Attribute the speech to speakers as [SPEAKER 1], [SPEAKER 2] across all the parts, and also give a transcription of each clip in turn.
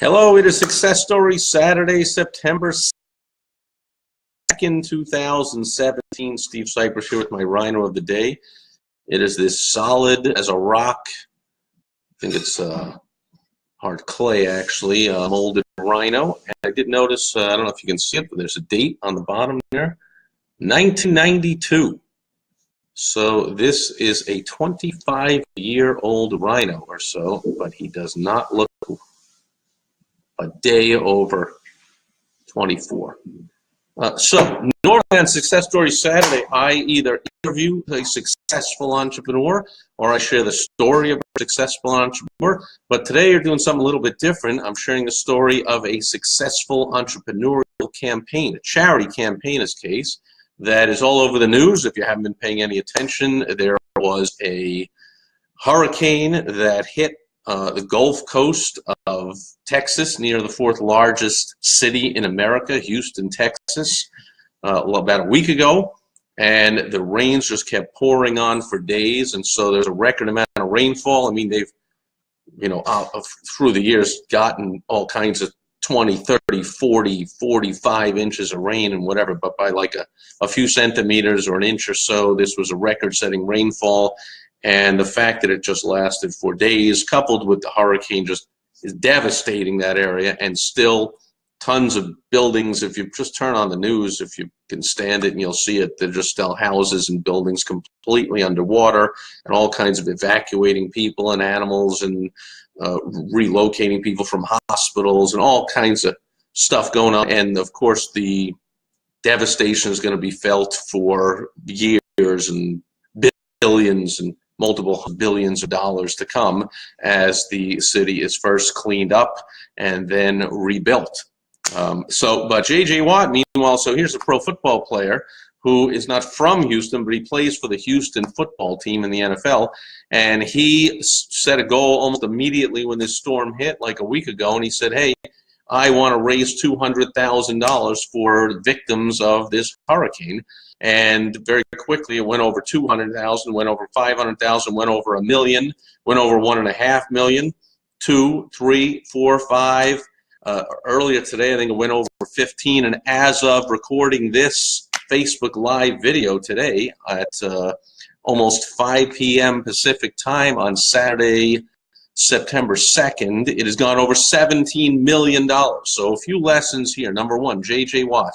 [SPEAKER 1] Hello, it is Success Story Saturday, September 2nd, 2017. Steve Sipress here with my rhino of the day. It is this solid as a rock. I think it's hard clay, actually, molded rhino. And I did notice, I don't know if you can see it, but there's a date on the bottom there, 1992. So this is a 25-year-old rhino or so, but he does not look a day over 24. So normally on Success Story Saturday, I either interview a successful entrepreneur or I share the story of a successful entrepreneur. But today you're doing something a little bit different. I'm sharing the story of a successful entrepreneurial campaign, a charity campaign in this case, that is all over the news. If you haven't been paying any attention, there was a hurricane that hit the Gulf Coast of Texas, near the fourth largest city in America, Houston, Texas, about a week ago. And the rains just kept pouring on for days. And so there's a record amount of rainfall. I mean, they've, through the years gotten all kinds of 20, 30, 40, 45 inches of rain and whatever, but by like a few centimeters or an inch or so, this was a record-setting rainfall. And the fact that it just lasted for days, coupled with the hurricane, just is devastating that area. And still tons of buildings, if you just turn on the news, if you can stand it, and you'll see it, they're just still houses and buildings completely underwater, and all kinds of evacuating people and animals and relocating people from hospitals and all kinds of stuff going on. And of course, the devastation is going to be felt for years and billions and multiple billions of dollars to come as the city is first cleaned up and then rebuilt. But J.J. Watt, meanwhile, so here's a pro football player who is not from Houston, but he plays for the Houston football team in the NFL. And he set a goal almost immediately when this storm hit, like a week ago, and he said, hey, I want to raise $200,000 for victims of this hurricane. And very quickly, it went over 200,000, went over 500,000, went over $1 million, went over $1.5 million, 2, 3, 4, 5. Earlier today, I think it went over 15. And as of recording this Facebook Live video today at almost 5 p.m. Pacific time on Saturday, September 2nd, it has gone over $17 million. So a few lessons here. Number one, J.J. Watt.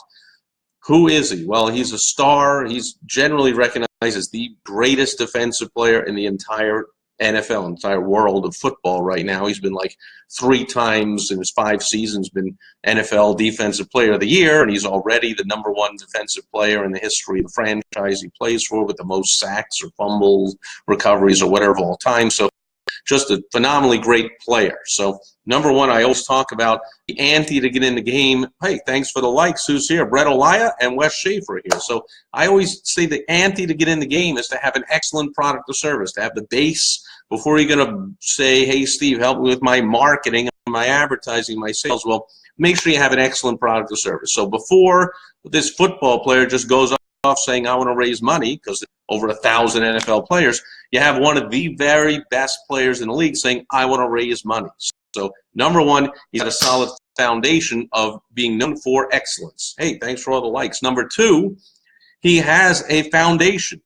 [SPEAKER 1] Who is he? Well, he's a star. He's generally recognized as the greatest defensive player in the entire NFL, entire world of football right now. He's been like 3 times in his 5 seasons been NFL Defensive Player of the Year, and he's already the #1 defensive player in the history of the franchise he plays for, with the most sacks or fumbles, recoveries, or whatever of all time. So just a phenomenally great player. So number one, I always talk about the ante to get in the game. Hey, thanks for the likes. Who's here? Brett Olaya and Wes Schaefer are here. So I always say the ante to get in the game is to have an excellent product or service, to have the base before you're going to say, hey, Steve, help me with my marketing, my advertising, my sales. Well, make sure you have an excellent product or service. So before this football player just goes off saying, I want to raise money, because over 1,000 NFL players, you have one of the very best players in the league saying, I want to raise money. So number one, he's got a solid foundation of being known for excellence. Hey, thanks for all the likes. Number two, he has a foundation.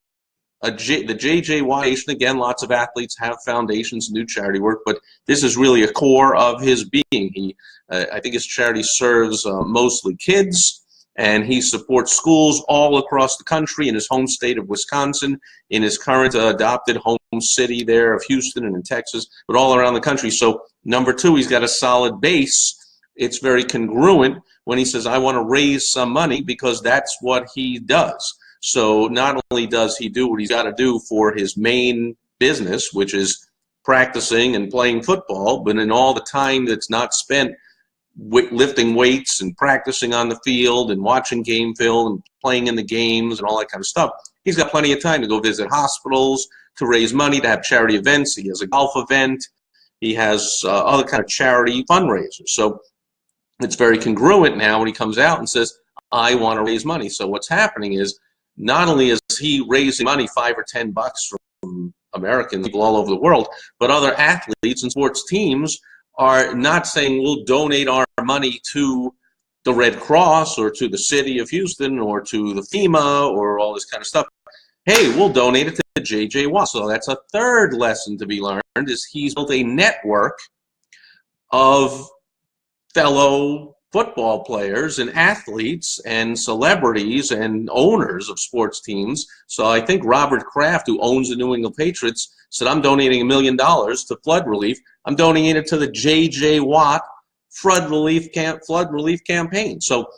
[SPEAKER 1] The J.J. Watt Foundation, again, lots of athletes have foundations and do charity work, but this is really a core of his being. I think his charity serves mostly kids, and he supports schools all across the country, in his home state of Wisconsin, in his current adopted home city there of Houston and in Texas, but all around the country. So number two, he's got a solid base. It's very congruent when he says, I want to raise some money, because that's what he does. So not only does he do what he's got to do for his main business, which is practicing and playing football, but in all the time that's not spent lifting weights and practicing on the field and watching game film and playing in the games and all that kind of stuff, he's got plenty of time to go visit hospitals, to raise money, to have charity events. He has a golf event. He has other kind of charity fundraisers. So it's very congruent now when he comes out and says, I want to raise money. So what's happening is, not only is he raising money, $5 or $10 from American people all over the world, but other athletes and sports teams are not saying we'll donate our money to the Red Cross or to the city of Houston or to the FEMA or all this kind of stuff. Hey, we'll donate it to J.J. Watt. So that's a third lesson to be learned, is he's built a network of fellow football players and athletes and celebrities and owners of sports teams. So I think Robert Kraft, who owns the New England Patriots, said, I'm donating $1 million to flood relief. I'm donating it to the J.J. Watt flood relief campaign. So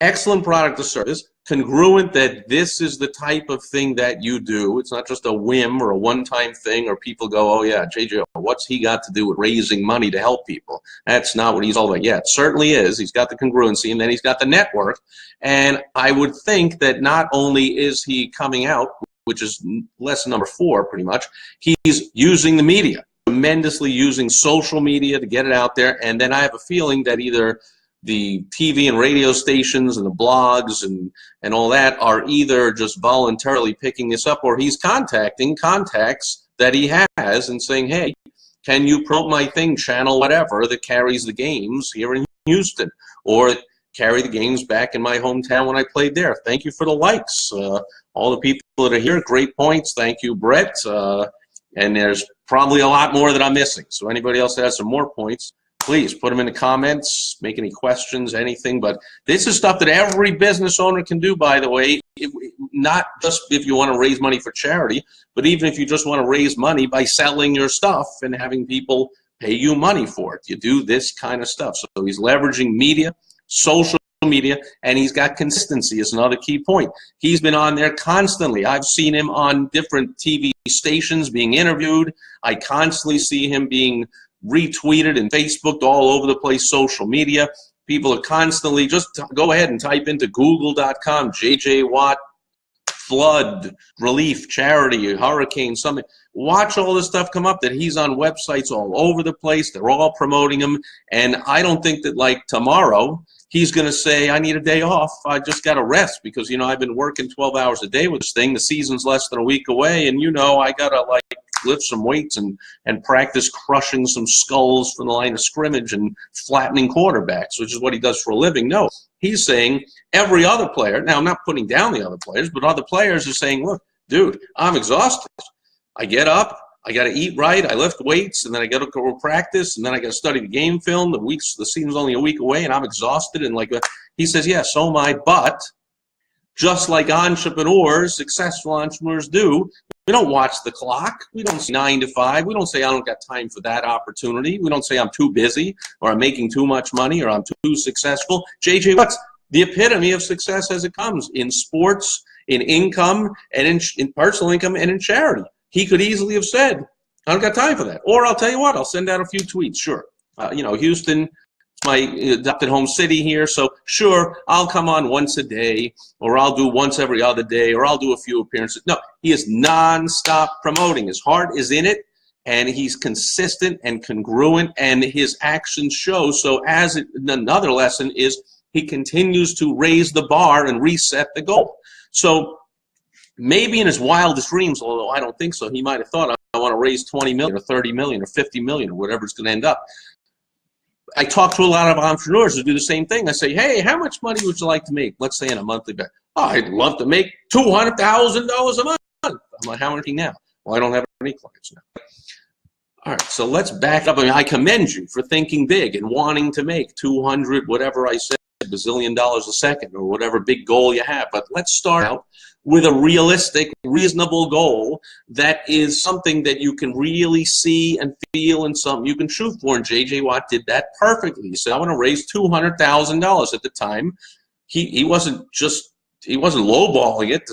[SPEAKER 1] excellent product or service, congruent that this is the type of thing that you do. It's not just a whim or a one-time thing, or people go, oh yeah, JJ, what's he got to do with raising money to help people? That's not what he's all about. Yeah, it certainly is. He's got the congruency, and then he's got the network. And I would think that not only is he coming out, which is lesson number 4 pretty much, he's using the media, tremendously using social media to get it out there. And then I have a feeling that either the TV and radio stations and the blogs and all that are either just voluntarily picking this up, or he's contacting contacts that he has and saying, hey, can you promote my thing, channel whatever, that carries the games here in Houston, or carry the games back in my hometown when I played there. Thank you for the likes. All the people that are here, great points. Thank you, Brett. And there's probably a lot more that I'm missing. So anybody else that has some more points, please put them in the comments, make any questions, anything. But this is stuff that every business owner can do, by the way, not just if you want to raise money for charity, but even if you just want to raise money by selling your stuff and having people pay you money for it. You do this kind of stuff. So he's leveraging media, social media, and he's got consistency is another key point. He's been on there constantly. I've seen him on different TV stations being interviewed. I constantly see him being retweeted and Facebooked all over the place, social media. People are constantly, just go ahead and type into google.com, JJ Watt, flood, relief, charity, hurricane, something. Watch all this stuff come up that he's on websites all over the place. They're all promoting him. And I don't think that, like, tomorrow he's going to say, I need a day off. I just got to rest because, you know, I've been working 12 hours a day with this thing. The season's less than a week away. And, you know, I got to, like, lift some weights and practice crushing some skulls from the line of scrimmage and flattening quarterbacks, which is what he does for a living. No, he's saying every other player, now I'm not putting down the other players, but other players are saying, look, dude, I'm exhausted. I get up, I got to eat right, I lift weights, and then I got to go practice, and then I got to study the game film. The season's only a week away, and I'm exhausted. And like he says, yeah, so am I, but just like entrepreneurs, successful entrepreneurs do, we don't watch the clock. We don't say 9 to 5. We don't say I don't got time for that opportunity. We don't say I'm too busy or I'm making too much money or I'm too successful. JJ Watt's the epitome of success as it comes in sports, in income, and in personal income and in charity. He could easily have said, I don't got time for that. Or I'll tell you what, I'll send out a few tweets. Sure. You know, Houston, my adopted home city here, so sure, I'll come on once a day, or I'll do once every other day, or I'll do a few appearances. No, he is nonstop promoting. His heart is in it, and he's consistent and congruent, and his actions show. So another lesson is he continues to raise the bar and reset the goal. So maybe in his wildest dreams, although I don't think so, he might have thought, I want to raise 20 million or 30 million or 50 million or whatever it's going to end up. I talk to a lot of entrepreneurs who do the same thing. I say, hey, how much money would you like to make? Let's say in a monthly basis. Oh, I'd love to make $200,000 a month. I'm like, how much now? Well, I don't have any clients now. All right, so let's back up. I mean, I commend you for thinking big and wanting to make 200, whatever I said, bazillion dollars a second or whatever big goal you have. But let's start out with a realistic, reasonable goal that is something that you can really see and feel and something you can shoot for. And J.J. Watt did that perfectly. He said, I want to raise $200,000 at the time. He wasn't lowballing it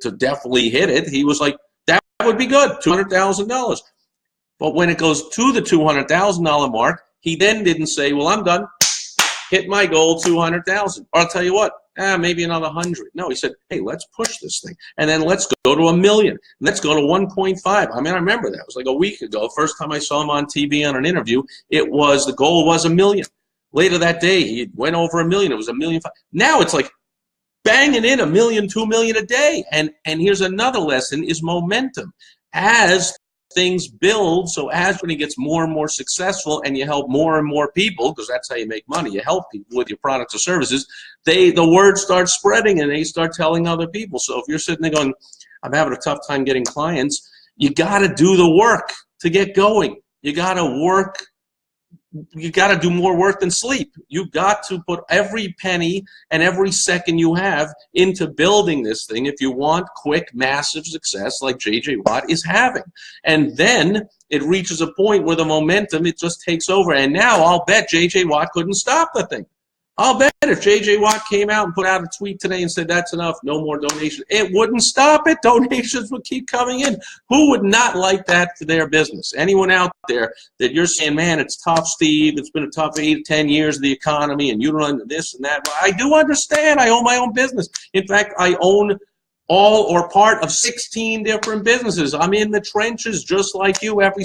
[SPEAKER 1] to definitely hit it. He was like, that would be good, $200,000. But when it goes to the $200,000 mark, he then didn't say, well, I'm done. Hit my goal, 200,000. Or I'll tell you what, maybe another 100. No, he said, hey, let's push this thing. And then let's go to 1 million. Let's go to 1.5. I mean, I remember that. It was like a week ago. First time I saw him on TV on an interview, the goal was 1 million. Later that day, he went over 1 million. It was 1.5 million. Now it's like banging in 1 million, 2 million a day. And here's another lesson is momentum. As things build. So as when he gets more and more successful and you help more and more people, because that's how you make money, you help people with your products or services, the word starts spreading and they start telling other people. So if you're sitting there going, I'm having a tough time getting clients, you got to do the work to get going. You got to work. You got to do more work than sleep. You got to put every penny and every second you have into building this thing if you want quick, massive success like J.J. Watt is having. And then it reaches a point where the momentum, it just takes over. And now I'll bet J.J. Watt couldn't stop the thing. I'll bet if J.J. Watt came out and put out a tweet today and said, that's enough, no more donations, it wouldn't stop it. Donations would keep coming in. Who would not like that for their business? Anyone out there that you're saying, man, it's tough, Steve, it's been a tough 8 to 10 years of the economy, and you run this and that. Well, I do understand. I own my own business. In fact, I own all or part of 16 different businesses. I'm in the trenches just like you every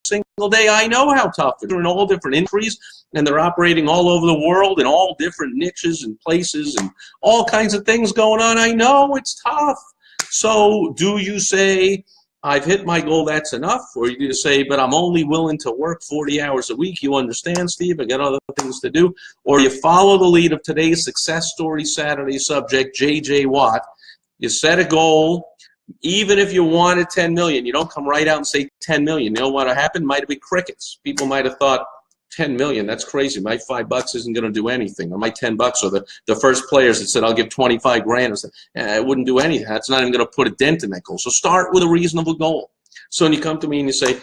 [SPEAKER 1] single day. I know how tough it is. They're in all different industries, and they're operating all over the world in all different niches and places and all kinds of things going on. I know it's tough. So do you say, I've hit my goal, that's enough? Or you say, but I'm only willing to work 40 hours a week. You understand, Steve, I got other things to do. Or you follow the lead of today's Success Story Saturday subject, J.J. Watt. You set a goal. Even if you wanted 10 million, you don't come right out and say 10 million. You know what happened? Might have been crickets. People might have thought, 10 million, that's crazy. My $5 isn't going to do anything. Or my $10, or the first players that said, I'll give 25 grand, or something, it wouldn't do anything. That's not even going to put a dent in that goal. So start with a reasonable goal. So when you come to me and you say,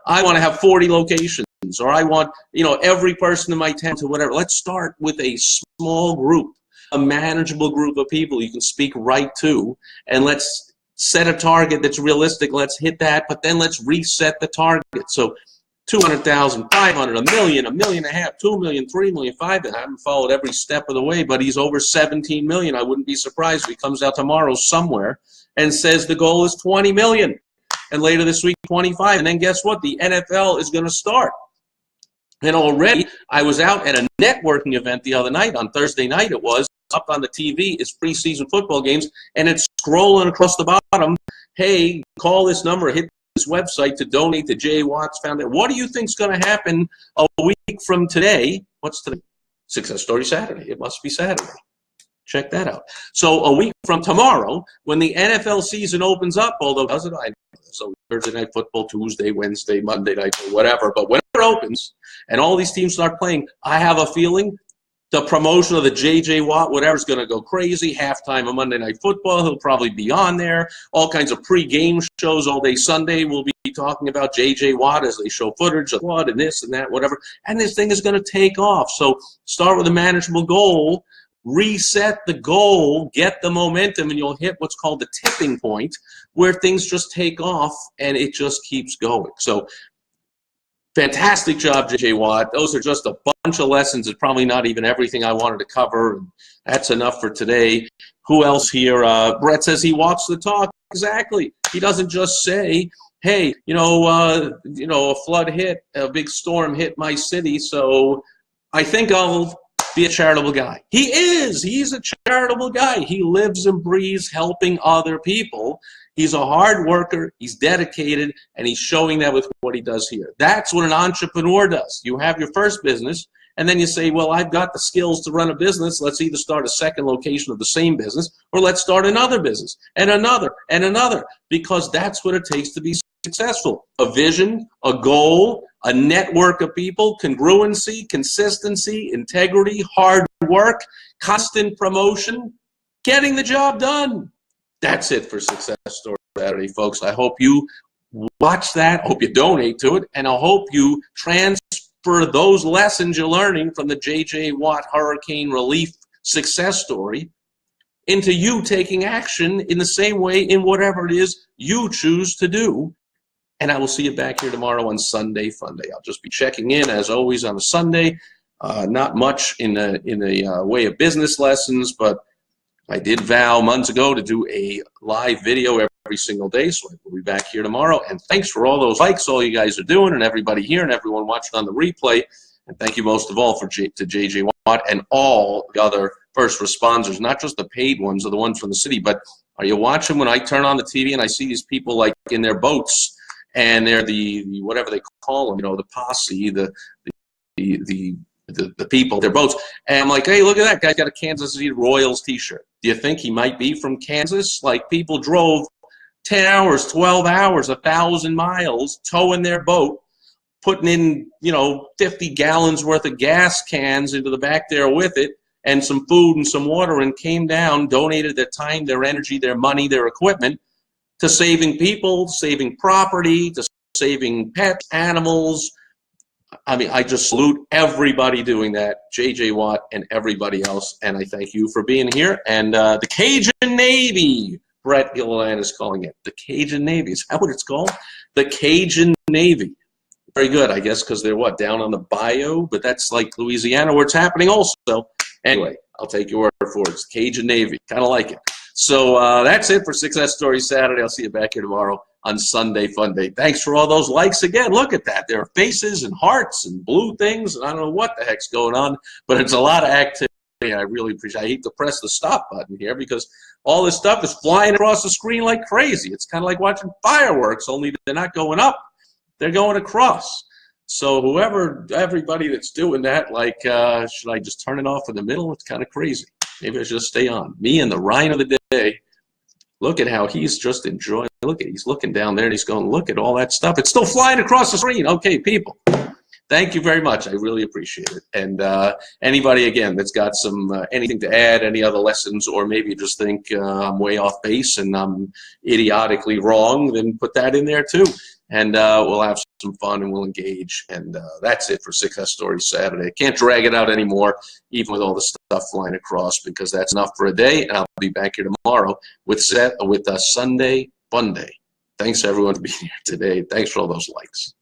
[SPEAKER 1] I want to have 40 locations, or I want, every person in my town to whatever. Let's start with a small group, a manageable group of people you can speak right to, and let's set a target that's realistic. Let's hit that, but then let's reset the target. So 200,000, 500, a million, $1.5 million, 2 million, 3 million, 5 million. I haven't followed every step of the way, but he's over 17 million. I wouldn't be surprised if he comes out tomorrow somewhere and says the goal is 20 million. And later this week, 25. And then guess what? The NFL is going to start. And already, I was out at a networking event the other night, on Thursday night it was, up on the TV is preseason football games, and it's scrolling across the bottom, hey, call this number, hit this website to donate to J. Watt's Foundation. What do you think is going to happen a week from today? What's today? Success Story Saturday. It must be Saturday. Check that out. So a week from tomorrow, when the NFL season opens up, although does it? I know. So Thursday night football, Tuesday, Wednesday, Monday night, whatever. But when it opens and all these teams start playing, I have a feeling the promotion of the J.J. Watt, whatever, is going to go crazy. Halftime of Monday Night Football, he'll probably be on there. All kinds of pre-game shows all day Sunday will be talking about J.J. Watt as they show footage of Watt and this and that, whatever. And this thing is going to take off. So start with a manageable goal, reset the goal, get the momentum, and you'll hit what's called the tipping point where things just take off and it just keeps going. So fantastic job, J.J. Watt. Those are just a bunch of lessons. It's probably not even everything I wanted to cover. That's enough for today. Who else here? Brett says he walks the talk. Exactly. He doesn't just say, hey, a flood hit, a big storm hit my city, so I think I'll be a charitable guy. He is. He's a charitable guy. He lives and breathes helping other people. He's a hard worker, he's dedicated, and he's showing that with what he does here. That's what an entrepreneur does. You have your first business, and then you say, well, I've got the skills to run a business. Let's either start a second location of the same business, or let's start another business, and another, because that's what it takes to be successful. A vision, a goal, a network of people, congruency, consistency, integrity, hard work, constant promotion, getting the job done. That's it for Success Story Saturday, folks. I hope you watch that. I hope you donate to it. And I hope you transfer those lessons you're learning from the J.J. Watt Hurricane Relief success story into you taking action in the same way in whatever it is you choose to do. And I will see you back here tomorrow on Sunday Funday. I'll just be checking in, as always, on a Sunday. Not much in the way of business lessons, but I did vow months ago to do a live video every single day, so we'll be back here tomorrow. And thanks for all those likes all you guys are doing, and everybody here and everyone watching on the replay. And thank you most of all to J.J. Watt and all the other first responders, not just the paid ones or the ones from the city, but are you watching when I turn on the TV and I see these people like in their boats and they're the whatever they call them, you know, the posse, the people, their boats. And I'm like, hey, look at that guy's got a Kansas City Royals t-shirt. Do you think he might be from Kansas? Like, people drove 10 hours, 12 hours, 1,000 miles, towing their boat, putting in, you know, 50 gallons worth of gas cans into the back there with it, and some food and some water, and came down, donated their time, their energy, their money, their equipment to saving people, saving property, to saving pets, animals. I mean, I just salute everybody doing that, J.J. Watt and everybody else, and I thank you for being here. And the Cajun Navy, Brett Gilliland is calling it. The Cajun Navy. Is that what it's called? The Cajun Navy. Very good, I guess, because they're what, down on the bayou? But that's like Louisiana, where it's happening also. Anyway, I'll take your word for it. It's Cajun Navy. Kind of like it. So that's it for Success Story Saturday. I'll see you back here tomorrow on Sunday Fun Day. Thanks for all those likes again. Look at that. There are faces and hearts and blue things, and I don't know what the heck's going on, but it's a lot of activity. I really appreciate it. I hate to press the stop button here because all this stuff is flying across the screen like crazy. It's kind of like watching fireworks, only they're not going up. They're going across. So everybody that's doing that, like, should I just turn it off in the middle? It's kind of crazy. Maybe I should just stay on. Me and the Ryan of the day. Look at how he's just enjoying. Look at, he's looking down there and he's going, look at all that stuff. It's still flying across the screen. Okay, people. Thank you very much. I really appreciate it. And anybody, again, that's got some anything to add, any other lessons, or maybe you just think I'm way off base and I'm idiotically wrong, then put that in there too. And we'll have some fun and we'll engage. And that's it for Success Story Saturday. Can't drag it out anymore, even with all the stuff flying across, because that's enough for a day. And I'll be back here tomorrow with Sunday Fun Day. Thanks, everyone, for being here today. Thanks for all those likes.